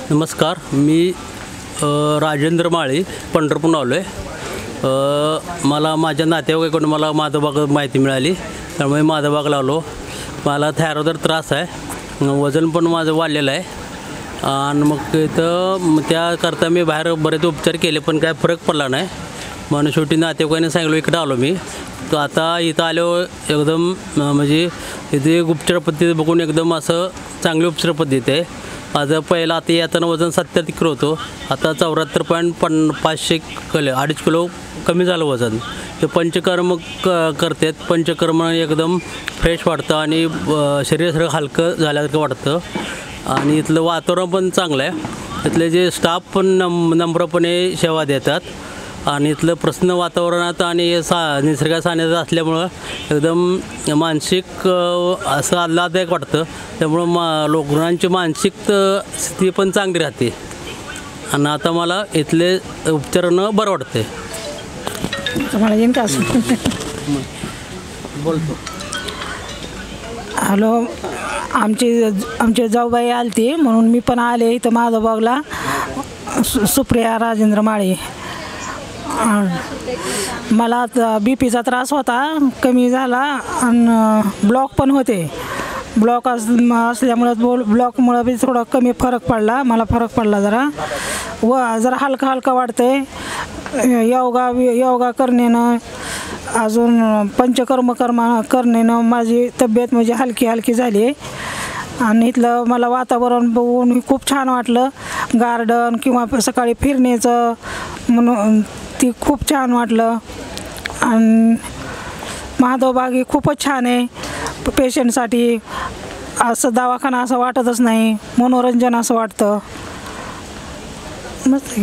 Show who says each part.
Speaker 1: नमस्कार, मी राजेंद्र माळी पंढरपूरहून आलो आहे। मला माझ्या नातेवाईकाकडून मला माधवबाग माहिती मिळाली, त्यामुळे माधवबागला आलो। मला थायरॉइडचा त्रास आहे, वजन पण माझं वाढलेलं आहे आणि मग इथं त्याकरता मी बाहेर बरेच उपचार केले पण काय फरक पडला नाही। म्हणून शेवटी नातेवाईकांनी सांगितलं इकडे आलो मी। तर आता इथं आलो एकदम म्हणजे इथे उपचार पद्धती बघून एकदम असं चांगली उपचार पद्धती आहे। माझं पहिलं आता येताना वजन 70 किलो होतं, आता 74.5 किलो 2.5 किलो कमी झालं वजन। ते पंचकर्म करतात, पंचकर्म एकदम फ्रेश वाटतं आणि शरीर सगळं हलकं झाल्यासारखं वाटतं आणि इथलं वातावरण पण चांगलं आहे। इथले जे स्टाफ पण नम्रपणे सेवा देतात आणि इथलं प्रसन्न वातावरणात आणि निसर्गात सानिध्यात असल्यामुळं एकदम मानसिक असं आल्हाददायक वाटतं। त्यामुळं रुग्णांची मानसिक स्थिती पण चांगली राहते आणि आता मला इथले उपचारानं बरं वाटते।
Speaker 2: तुम्हाला येईन का असं
Speaker 1: बोलतो।
Speaker 2: हॅलो, आमचे जाऊबाई आलती म्हणून मी पण आले इथं माधवबागला। सुप्रिया राजेंद्र माळी। मला बीपीचा त्रास होता, कमी झाला आणि ब्लॉक पण होते। ब्लॉक असल्यामुळं ब्लॉकमुळं बी थोडं कमी फरक पडला, मला फरक पडला जरा जरा हलकं वाटतंय। योगा करण्यानं अजून पंचकर्म करण्यानं माझी तब्येत म्हणजे हलकी झाली आणि इथलं मला वातावरण बघून खूप छान वाटलं। गार्डन किंवा सकाळी फिरण्याचं म्हणून ती खूप छान वाटलं आणि माधवबाग ही खूपच छान आहे पेशंटसाठी। असं दवाखाना असं वाटतच नाही, मनोरंजन असं वाटतं। मस्त